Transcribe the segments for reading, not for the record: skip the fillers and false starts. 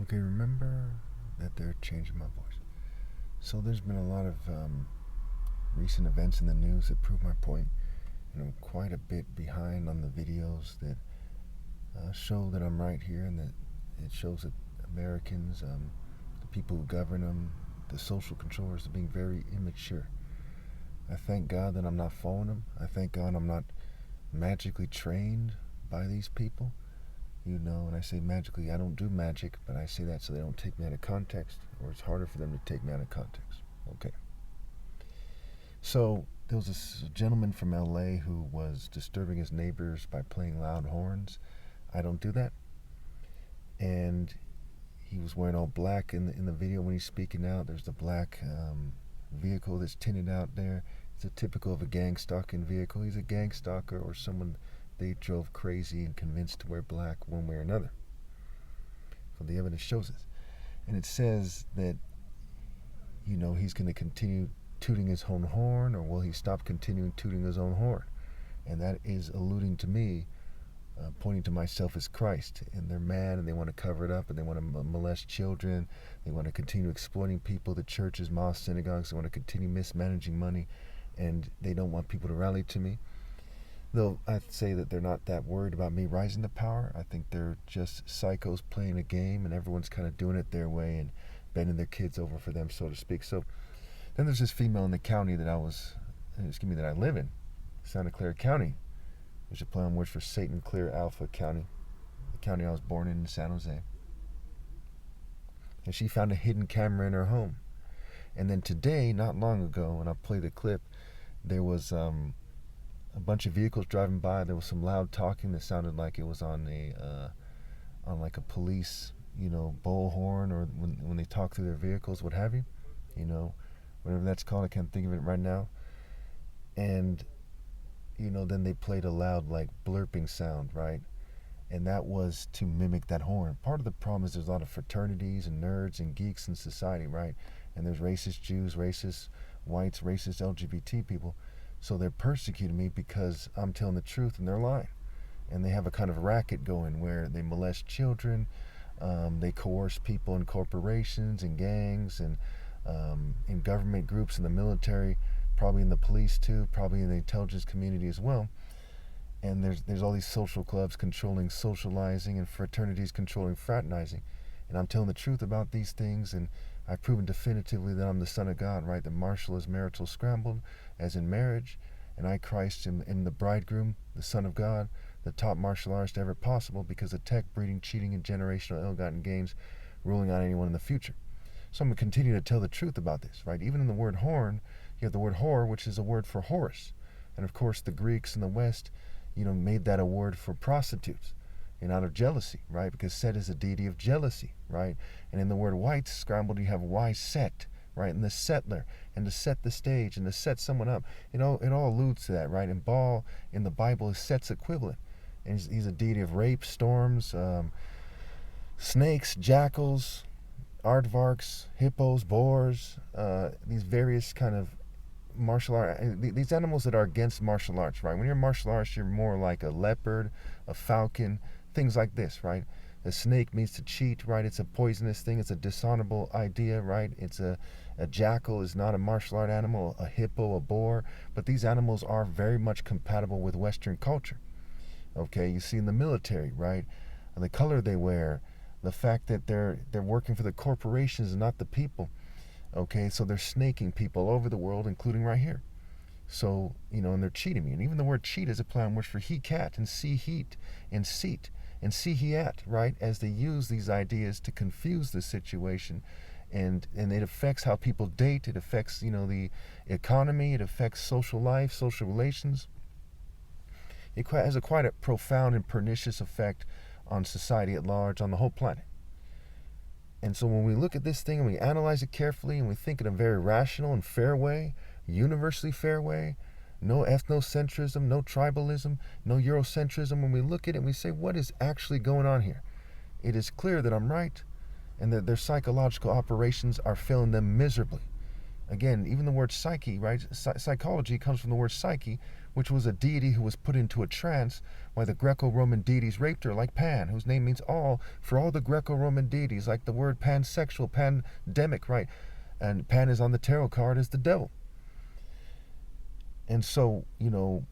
Okay, remember that they're changing my voice. So there's been a lot of recent events in the news that prove my point, and I'm quite a bit behind on the videos that show that I'm right here, and that it shows that Americans, the people who govern them, the social controllers, are being very immature. I thank God that I'm not following them. I thank God I'm not magically trained by these people. And I say magically, I don't do magic, but I say that so they don't take me out of context, or it's harder for them to take me out of context. Okay. So there was this gentleman from LA who was disturbing his neighbors by playing loud horns. I don't do that. And he was wearing all black in the video when he's speaking out. There's the black vehicle that's tinted out there. It's a typical of a gang-stalking vehicle. He's a gang stalker, or someone they drove crazy and convinced to wear black one way or another. So the evidence shows this. And it says that, he's going to continue tooting his own horn, or will he stop continuing tooting his own horn? And that is alluding to me, pointing to myself as Christ. And they're mad, and they want to cover it up, and they want to molest children. They want to continue exploiting people, the churches, mosques, synagogues. They want to continue mismanaging money, and they don't want people to rally to me. Though I'd say that they're not that worried about me rising to power. I think they're just psychos playing a game, and everyone's kind of doing it their way and bending their kids over for them, so to speak. So then there's this female in the county that I live in, Santa Clara County, which is a play on words for Satan Clear Alpha County, the county I was born in San Jose. And she found a hidden camera in her home. And then today, not long ago, and I'll play the clip, there was a bunch of vehicles driving by. There was some loud talking that sounded like it was on like a police, bullhorn, or when they talk through their vehicles, what have you, whatever that's called. I can't think of it right now. And then they played a loud, like, blurping sound, right? And that was to mimic that horn. Part of the problem is there's a lot of fraternities and nerds and geeks in society, right? And there's racist Jews, racist whites, racist LGBT people. So they're persecuting me because I'm telling the truth and they're lying. And they have a kind of racket going where they molest children, they coerce people in corporations and gangs, and in government groups, in the military, probably in the police too, probably in the intelligence community as well. And there's all these social clubs controlling socializing, and fraternities controlling fraternizing. And I'm telling the truth about these things, and I've proven definitively that I'm the Son of God, right? That Marshall is marital scrambled, as in marriage, and I, Christ, am the bridegroom, the Son of God, the top martial artist ever possible, because of tech, breeding, cheating, and generational ill-gotten gains ruling on anyone in the future. So I'm going to continue to tell the truth about this, right? Even in the word horn, you have the word whore, which is a word for Horus. And of course, the Greeks in the West, made that a word for prostitutes, and out of jealousy, right? Because Set is a deity of jealousy, right? And in the word white scrambled, you have Y set, right? And the settler, and to set the stage, and to set someone up. It all alludes to that, right? And Baal in the Bible is Set's equivalent. And he's a deity of rape, storms, snakes, jackals, aardvarks, hippos, boars, these various kind of martial art, these animals that are against martial arts, right? When you're martial arts, you're more like a leopard, a falcon, things like this, right? A snake means to cheat, right? It's a poisonous thing. It's a dishonorable idea, right? It's a jackal is not a martial art animal, a hippo, a boar, but these animals are very much compatible with Western culture. Okay, you see in the military, right? The color they wear, the fact that they're working for the corporations and not the people. Okay, so they're snaking people all over the world, including right here. So, and they're cheating me. And even the word cheat is a play on words for he cat and see heat and seat and see he at, right? As they use these ideas to confuse the situation. And it affects how people date. It affects, the economy. It affects social life, social relations. It has quite a profound and pernicious effect on society at large, on the whole planet. And so when we look at this thing and we analyze it carefully and we think in a very rational and fair way, universally fair way, no ethnocentrism, no tribalism, no Eurocentrism, when we look at it and we say, what is actually going on here? It is clear that I'm right, and that their psychological operations are failing them miserably. Again, even the word psyche, right? Psychology comes from the word psyche, which was a deity who was put into a trance while the Greco-Roman deities raped her, like Pan, whose name means all, for all the Greco-Roman deities, like the word pansexual, pandemic, right? And Pan is on the tarot card as the devil. And so, you know,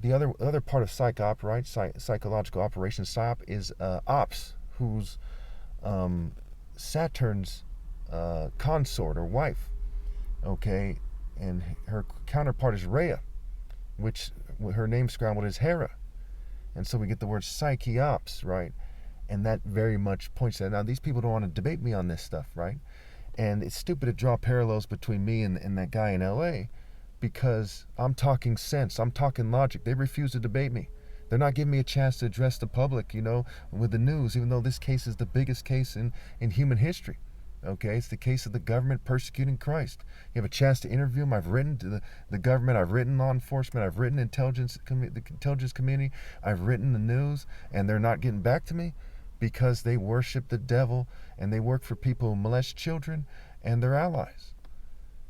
the other part of psych op, right? Psychological operation, psyop, is ops, who's Saturn's consort or wife, okay? And her counterpart is Rhea, which her name scrambled is Hera. And so we get the word psycheops, right? And that very much points to that. Now, these people don't want to debate me on this stuff, right? And it's stupid to draw parallels between me and that guy in LA, because I'm talking sense, I'm talking logic. They refuse to debate me. They're not giving me a chance to address the public, you know, with the news, even though this case is the biggest case in human history. Okay, it's the case of the government persecuting Christ. You have a chance to interview them. I've written to the government, I've written law enforcement, I've written the intelligence community, I've written the news, and they're not getting back to me because they worship the devil and they work for people who molest children and their allies.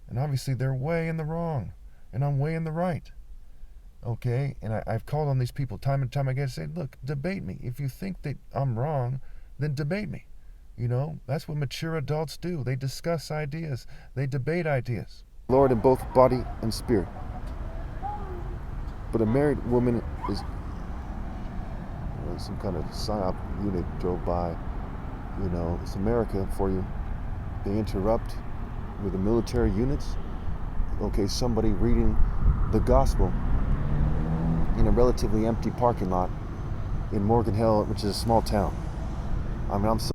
And obviously they're way in the wrong, and I'm way in the right. Okay, and I've called on these people time and time again to say, look, debate me. If you think that I'm wrong, then debate me. You know, that's what mature adults do. They discuss ideas. They debate ideas. Lord in both body and spirit. But a married woman is, you know, some kind of psyop unit drove by. You know, it's America for you. They interrupt with the military units. Okay, somebody reading the gospel in a relatively empty parking lot in Morgan Hill, which is a small town. I mean, I'm so